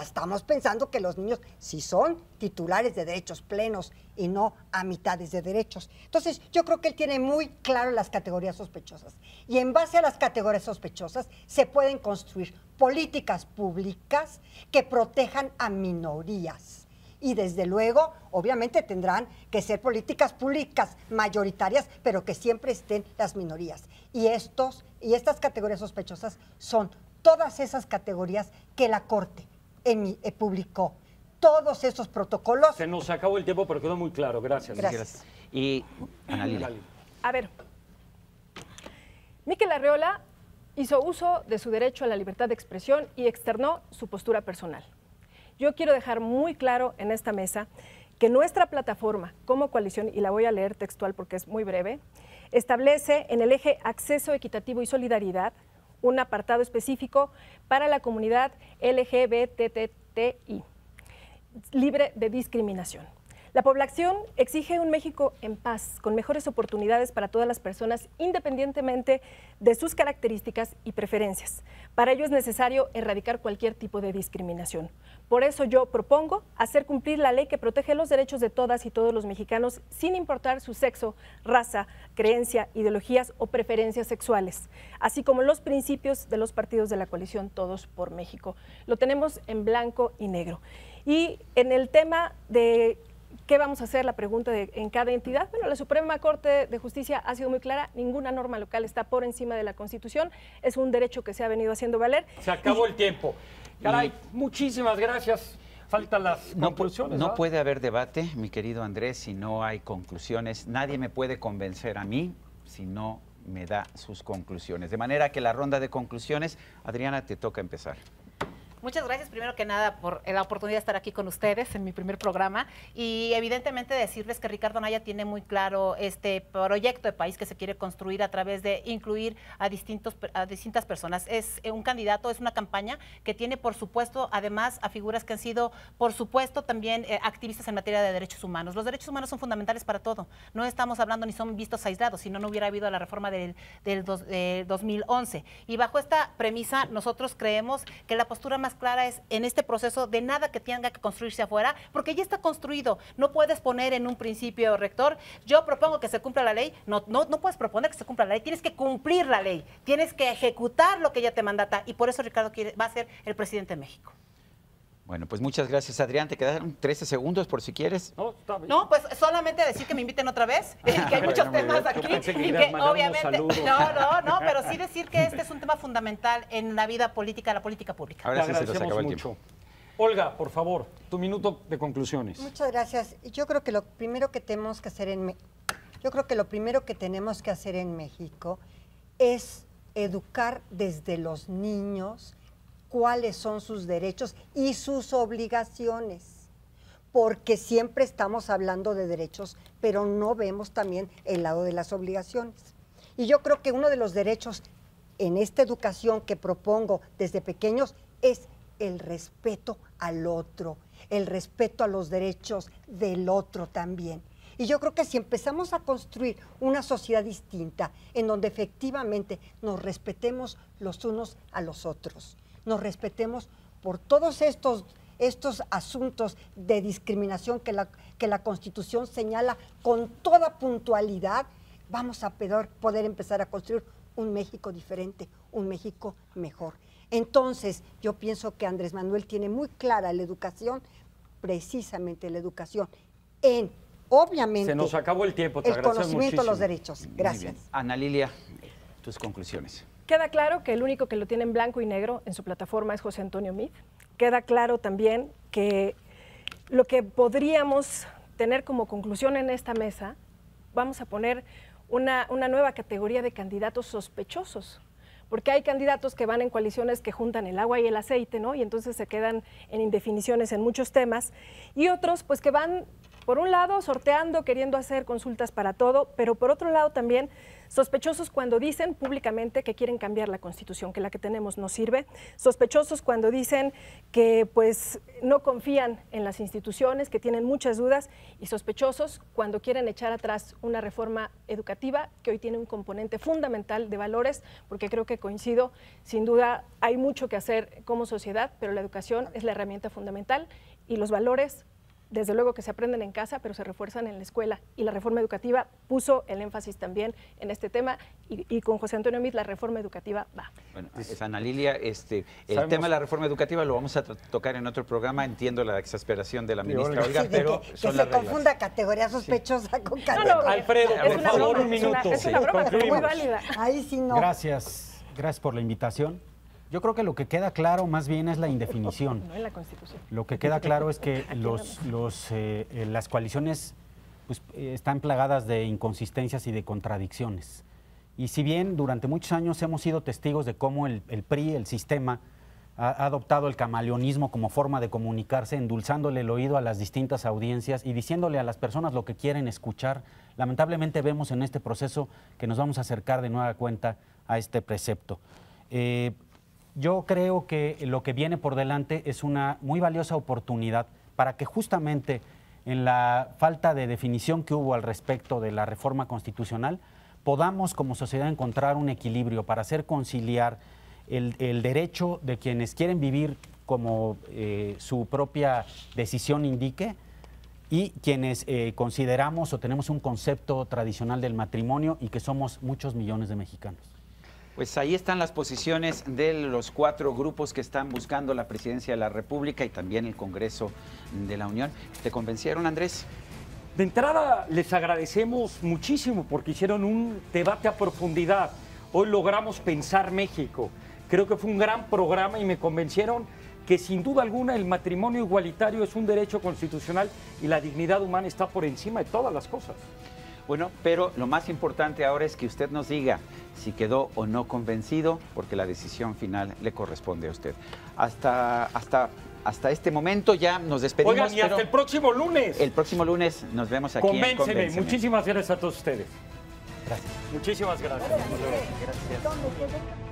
estamos pensando que los niños sí son titulares de derechos plenos y no a mitades de derechos. Entonces, yo creo que él tiene muy claro las categorías sospechosas. Y en base a las categorías sospechosas se pueden construir políticas públicas que protejan a minorías. Y desde luego, obviamente tendrán que ser políticas públicas mayoritarias, pero que siempre estén las minorías. Y estas categorías sospechosas son todas esas categorías que la Corte publicó. Todos esos protocolos. Se nos acabó el tiempo, pero quedó muy claro. Gracias. Gracias. Y Ana Lila. A ver, Mikel Arreola hizo uso de su derecho a la libertad de expresión y externó su postura personal. Yo quiero dejar muy claro en esta mesa que nuestra plataforma como coalición, y la voy a leer textual porque es muy breve, establece en el eje acceso equitativo y solidaridad un apartado específico para la comunidad LGBTTI, libre de discriminación. La población exige un México en paz, con mejores oportunidades para todas las personas, independientemente de sus características y preferencias. Para ello es necesario erradicar cualquier tipo de discriminación. Por eso yo propongo hacer cumplir la ley que protege los derechos de todas y todos los mexicanos, sin importar su sexo, raza, creencia, ideologías o preferencias sexuales, así como los principios de los partidos de la coalición Todos por México. Lo tenemos en blanco y negro. Y en el tema de ¿qué vamos a hacer? La pregunta en cada entidad. Bueno, la Suprema Corte de Justicia ha sido muy clara, ninguna norma local está por encima de la Constitución, es un derecho que se ha venido haciendo valer. Se acabó el tiempo. Caray, muchísimas gracias. Faltan las conclusiones. No puede haber debate, mi querido Andrés, si no hay conclusiones. Nadie me puede convencer a mí si no me da sus conclusiones. De manera que la ronda de conclusiones, Adriana, te toca empezar. Muchas gracias, primero que nada, por la oportunidad de estar aquí con ustedes en mi primer programa y evidentemente decirles que Ricardo Anaya tiene muy claro este proyecto de país que se quiere construir a través de incluir a distintas personas. Es un candidato, es una campaña que tiene, por supuesto, además a figuras que han sido, por supuesto, también activistas en materia de derechos humanos. Los derechos humanos son fundamentales para todo. No estamos hablando ni son vistos aislados, si no, no hubiera habido la reforma del 2011. Y bajo esta premisa, nosotros creemos que la postura más clara es en este proceso de nada que tenga que construirse afuera, porque ya está construido. No puedes poner en un principio rector, yo propongo que se cumpla la ley. No puedes proponer que se cumpla la ley, tienes que cumplir la ley, tienes que ejecutar lo que ya te mandata, y por eso Ricardo va a ser el presidente de México. Bueno, pues muchas gracias, Adrián. Te quedaron 13 segundos por si quieres. No, pues solamente decir que me inviten otra vez, que hay muchos temas aquí, y que obviamente, no, pero sí decir que este es un tema fundamental en la vida política, la política pública. Ahora sí se nos acabó el tiempo. Olga, por favor, tu minuto de conclusiones. Muchas gracias. Yo creo que lo primero que tenemos que hacer Yo creo que lo primero que tenemos que hacer en México es educar desde los niños cuáles son sus derechos y sus obligaciones, porque siempre estamos hablando de derechos, pero no vemos también el lado de las obligaciones. Y yo creo que uno de los derechos en esta educación que propongo desde pequeños es el respeto al otro, el respeto a los derechos del otro también. Y yo creo que si empezamos a construir una sociedad distinta, en donde efectivamente nos respetemos los unos a los otros, nos respetemos por todos estos asuntos de discriminación que la Constitución señala con toda puntualidad, vamos a poder empezar a construir un México diferente, un México mejor. Entonces, yo pienso que Andrés Manuel tiene muy clara la educación, precisamente la educación, en, obviamente, se nos acabó el tiempo, te el conocimiento de los derechos. Gracias. Ana Lilia, tus conclusiones. Queda claro que el único que lo tiene en blanco y negro en su plataforma es José Antonio Meade. Queda claro también que lo que podríamos tener como conclusión en esta mesa, vamos a poner una nueva categoría de candidatos sospechosos, porque hay candidatos que van en coaliciones que juntan el agua y el aceite, ¿no? Y entonces se quedan en indefiniciones en muchos temas, y otros pues que van, por un lado, sorteando, queriendo hacer consultas para todo, pero por otro lado también sospechosos cuando dicen públicamente que quieren cambiar la Constitución, que la que tenemos no sirve, sospechosos cuando dicen que pues no confían en las instituciones, que tienen muchas dudas, y sospechosos cuando quieren echar atrás una reforma educativa que hoy tiene un componente fundamental de valores, porque creo que coincido, sin duda hay mucho que hacer como sociedad, pero la educación es la herramienta fundamental y los valores desde luego que se aprenden en casa, pero se refuerzan en la escuela. Y la reforma educativa puso el énfasis también en este tema, y con José Antonio Meade la reforma educativa va. Bueno, Ana Lilia, el tema de la reforma educativa lo vamos a tocar en otro programa. Entiendo la exasperación de la ministra Olga, Sí, pero que son se las reglas. confunda categoría sospechosa con categoría. Alfredo, por favor, un minuto. Es una broma, pero muy Concluimos. válida. Ahí sí no. Gracias por la invitación. Yo creo que lo que queda claro más bien es la indefinición. No en la Constitución. Lo que queda claro es que las coaliciones pues, están plagadas de inconsistencias y de contradicciones. Y si bien durante muchos años hemos sido testigos de cómo el PRI, el sistema, ha adoptado el camaleonismo como forma de comunicarse, endulzándole el oído a las distintas audiencias y diciéndole a las personas lo que quieren escuchar, lamentablemente vemos en este proceso que nos vamos a acercar de nueva cuenta a este precepto. Yo creo que lo que viene por delante es una muy valiosa oportunidad para que justamente en la falta de definición que hubo al respecto de la reforma constitucional, podamos como sociedad encontrar un equilibrio para hacer conciliar el derecho de quienes quieren vivir como su propia decisión indique y quienes consideramos o tenemos un concepto tradicional del matrimonio y que somos muchos millones de mexicanos. Pues ahí están las posiciones de los 4 grupos que están buscando la presidencia de la República y también el Congreso de la Unión. ¿Te convencieron, Andrés? De entrada, les agradecemos muchísimo porque hicieron un debate a profundidad. Hoy logramos pensar México. Creo que fue un gran programa y me convencieron que sin duda alguna el matrimonio igualitario es un derecho constitucional y la dignidad humana está por encima de todas las cosas. Bueno, pero lo más importante ahora es que usted nos diga si quedó o no convencido, porque la decisión final le corresponde a usted. Hasta este momento ya nos despedimos. Oigan, y hasta el próximo lunes. El próximo lunes nos vemos aquí en Convénceme. Muchísimas gracias a todos ustedes. Gracias. Muchísimas gracias. Gracias.